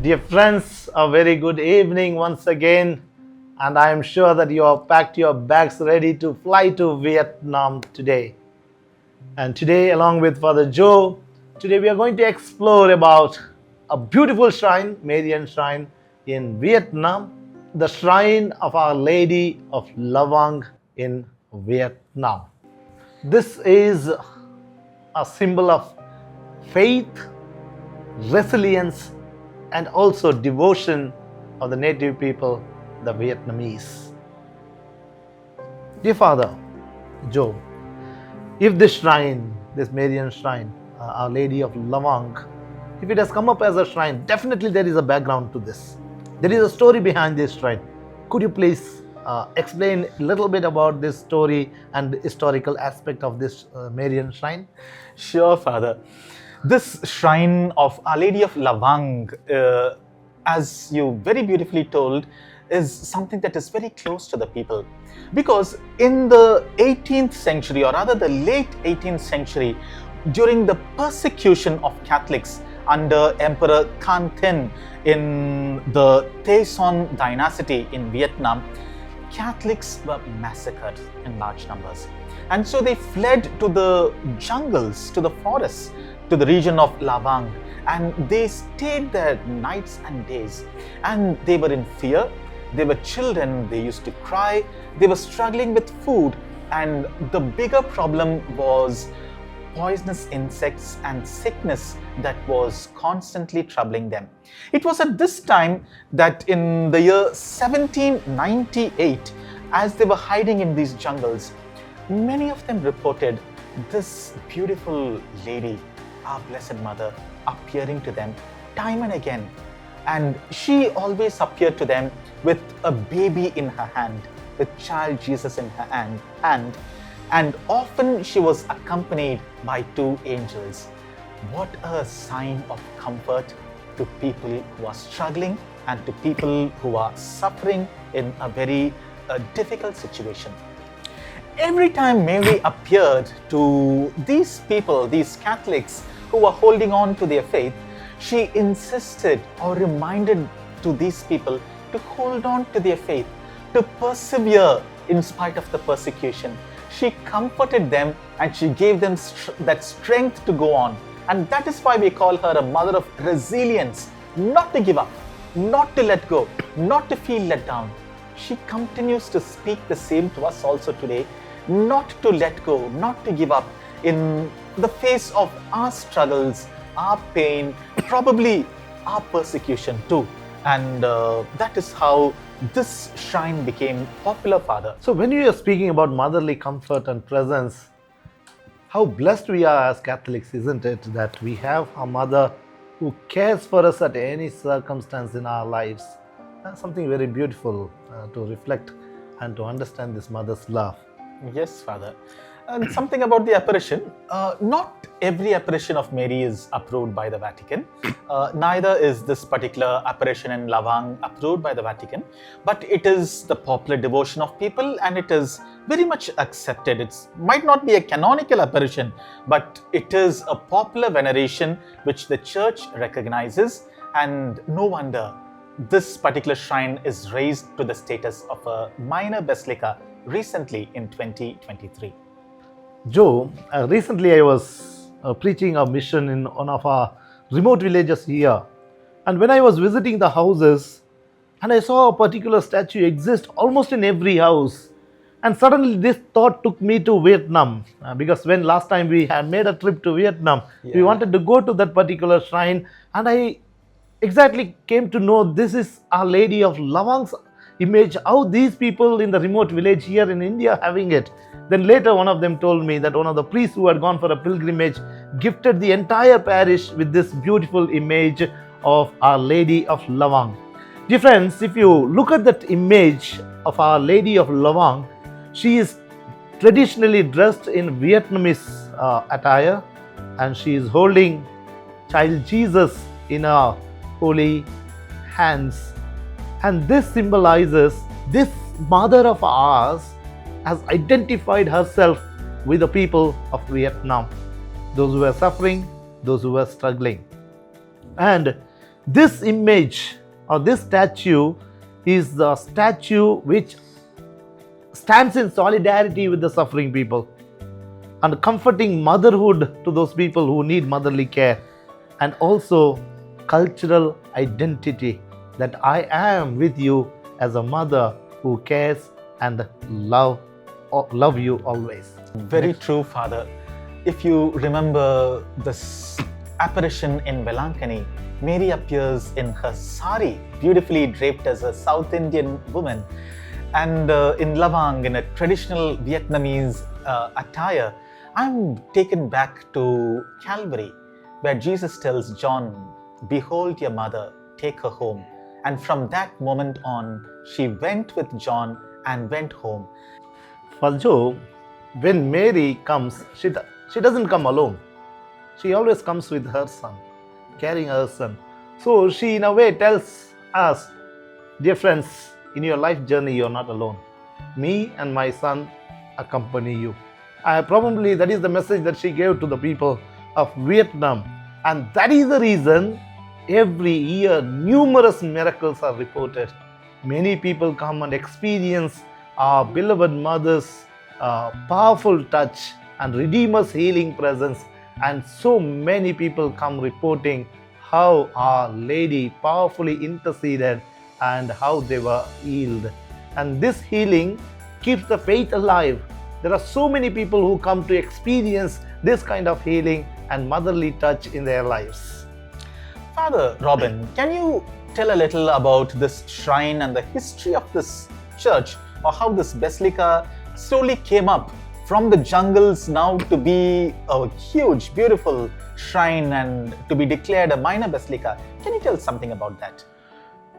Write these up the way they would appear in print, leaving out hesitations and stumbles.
Dear friends, a very good evening once again, and I am sure that you have packed your bags ready to fly to Vietnam today. And today, along with Father Joe, today we are going to explore about a beautiful shrine, Marian shrine in Vietnam, the shrine of Our Lady of Vang in Vietnam. This is a symbol of faith, resilience, and also devotion of the native people, the Vietnamese. Dear Father Joe, if this shrine, this Marian shrine, Our Lady of Vang, if it has come up as a shrine, definitely there is a background to this. There is a story behind this shrine. Could you please explain a little bit about this story and the historical aspect of this Marian shrine? Sure, Father. This shrine of Our Lady of Vang, as you very beautifully told, is something that is very close to the people. Because in the 18th century, or rather the late 18th century, during the persecution of Catholics under Emperor Khan Thin in the Tay Son dynasty in Vietnam, Catholics were massacred in large numbers. And so they fled to the jungles, to the forests, to the region of Vang, and they stayed there nights and days. And they were in fear, they were children, they used to cry, they were struggling with food, and the bigger problem was poisonous insects and sickness that was constantly troubling them. It was at this time that in the year 1798, as they were hiding in these jungles, many of them reported this beautiful lady, our Blessed Mother, appearing to them time and again. And she always appeared to them with a baby in her hand, with child Jesus in her hand. And often she was accompanied by two angels. What a sign of comfort to people who are struggling and to people who are suffering in a very difficult situation. Every time Mary appeared to these people, these Catholics who were holding on to their faith, she insisted or reminded to these people to hold on to their faith, to persevere in spite of the persecution. She comforted them and she gave them that strength to go on. And that is why we call her a mother of resilience, not to give up, not to let go, not to feel let down. She continues to speak the same to us also today, not to let go, not to give up in the face of our struggles, our pain, probably our persecution too. And that is how this shrine became popular, Father. So when you are speaking about motherly comfort and presence, how blessed we are as Catholics, isn't it, that we have a mother who cares for us at any circumstance in our lives. That's something very beautiful to reflect and to understand this mother's love. Yes, Father. And something about the apparition. Not every apparition of Mary is approved by the Vatican. Neither is this particular apparition in Vang approved by the Vatican. But it is the popular devotion of people and it is very much accepted. It might not be a canonical apparition, but it is a popular veneration which the Church recognizes. And no wonder this particular shrine is raised to the status of a minor basilica recently in 2023. Joe, recently I was preaching a mission in one of our remote villages here. And when I was visiting the houses, and I saw a particular statue exist almost in every house. And suddenly this thought took me to Vietnam. Because when last time we had made a trip to Vietnam, we wanted to go to that particular shrine. And I exactly came to know this is Our Lady of Vang's image, how these people in the remote village here in India having it. Then later one of them told me that one of the priests who had gone for a pilgrimage gifted the entire parish with this beautiful image of Our Lady of Vang. Dear friends, if you look at that image of Our Lady of Vang, she is traditionally dressed in Vietnamese attire and she is holding child Jesus in her holy hands. And this symbolizes this mother of ours has identified herself with the people of Vietnam, those who were suffering, those who were struggling. And This image or this statue is the statue which stands in solidarity with the suffering people and comforting motherhood to those people who need motherly care, and also cultural identity that I am with you as a mother who cares and love you always. Very true, Father. If you remember this apparition in Velankani, Mary appears in her sari, beautifully draped as a South Indian woman, and in Lavang, in a traditional Vietnamese attire. I'm taken back to Calvary, where Jesus tells John, "Behold your mother, take her home." And from that moment on, she went with John and went home. For Joe, when Mary comes, she doesn't come alone. She always comes with her son, carrying her son. So she in a way tells us, dear friends, in your life journey you are not alone. Me and my son accompany you. Probably that is the message that she gave to the people of Vietnam. And that is the reason every year numerous miracles are reported. Many people come and experience our beloved mother's powerful touch and Redeemer's healing presence. And so many people come reporting how Our Lady powerfully interceded and how they were healed. And this healing keeps the faith alive. There are so many people who come to experience this kind of healing and motherly touch in their lives. Father Robin, can you tell a little about this shrine and the history of this church, or how this basilica slowly came up from the jungles now to be a huge, beautiful shrine and to be declared a minor basilica? Can you tell something about that?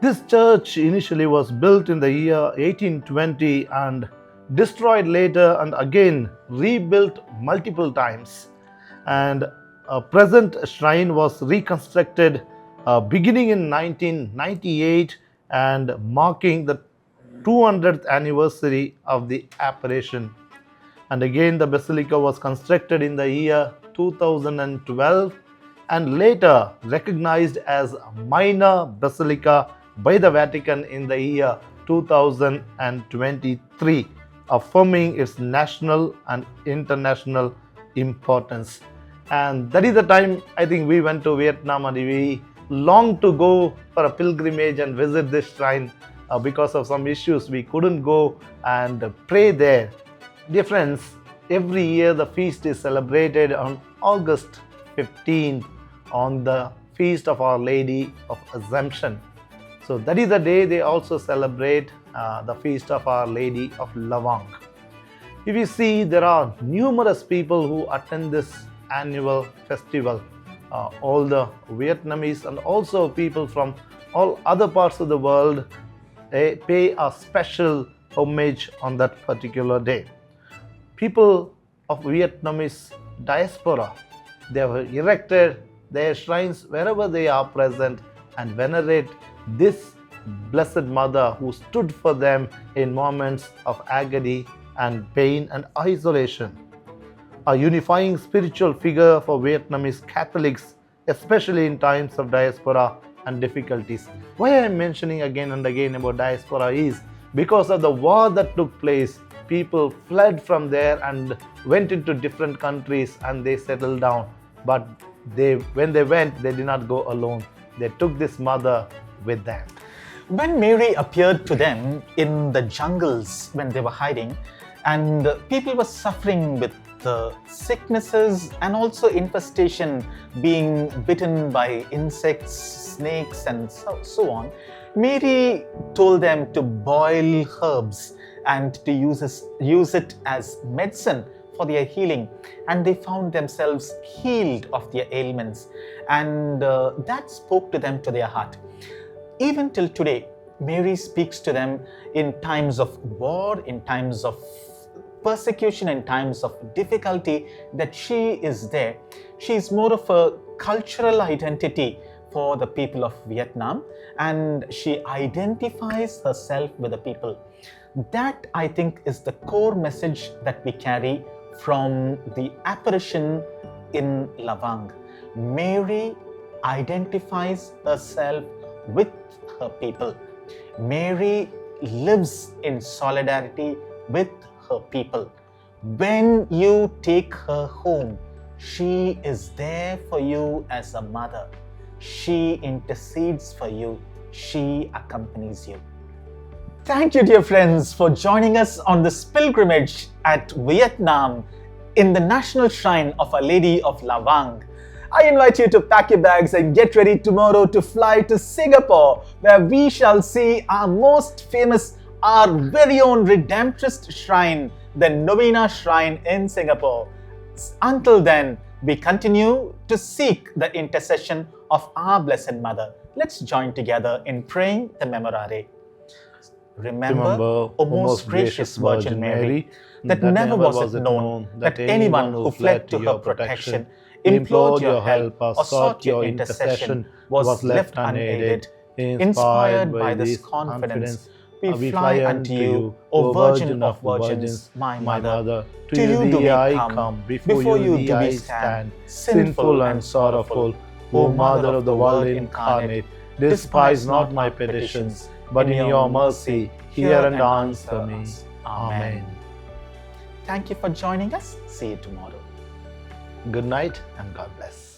This church initially was built in the year 1820 and destroyed later and again rebuilt multiple times. And a present shrine was reconstructed beginning in 1998 and marking the 200th anniversary of the Apparition. And again the basilica was constructed in the year 2012 and later recognized as a minor basilica by the Vatican in the year 2023, affirming its national and international importance. And that is the time I think we went to Vietnam and we longed to go for a pilgrimage and visit this shrine. Because of some issues we couldn't go and pray there. Dear friends, every year the feast is celebrated on August 15th on the feast of Our Lady of Assumption. So that is the day they also celebrate the feast of Our Lady of Lavang. If you see, there are numerous people who attend this annual festival. All the Vietnamese and also people from all other parts of the world, they pay a special homage on that particular day. People of Vietnamese diaspora, they have erected their shrines wherever they are present and venerate this Blessed Mother who stood for them in moments of agony and pain and isolation. A unifying spiritual figure for Vietnamese Catholics, especially in times of diaspora and difficulties. Why I am mentioning again and again about diaspora is because of the war that took place. People fled from there and went into different countries and they settled down. But when they went, they did not go alone. They took this mother with them. When Mary appeared to them in the jungles when they were hiding, and people were suffering with sicknesses and also infestation, being bitten by insects, snakes, and so on, Mary told them to boil herbs and to use it as medicine for their healing, and they found themselves healed of their ailments, and that spoke to them, to their heart. Even till today, Mary speaks to them in times of war, in times of persecution, in times of difficulty, that she is there. She is more of a cultural identity for the people of Vietnam, and she identifies herself with the people. That, I think, is the core message that we carry from the apparition in Lavang. Mary identifies herself with her people. Mary lives in solidarity with her people. When you take her home, she is there for you as a mother. She intercedes for you. She accompanies you. Thank you, dear friends, for joining us on this pilgrimage at Vietnam in the National Shrine of Our Lady of Vang. I invite you to pack your bags and get ready tomorrow to fly to Singapore, where we shall see our most famous, our very own Redemptorist shrine, the Novena Shrine in Singapore. Until then, we continue to seek the intercession of our Blessed Mother. Let's join together in praying the Memorare. Remember, O most gracious Virgin Mary, that never was it known that anyone who fled to her protection, implored your help, or sought your intercession was left unaided. Inspired by this confidence, we fly unto you, O Virgin of Virgins, my Mother. To you do we come, before you do we stand, sinful and sorrowful. O Mother of the world incarnate, despise not my petitions, but in your mercy, hear and answer me. Amen. Thank you for joining us. See you tomorrow. Good night and God bless.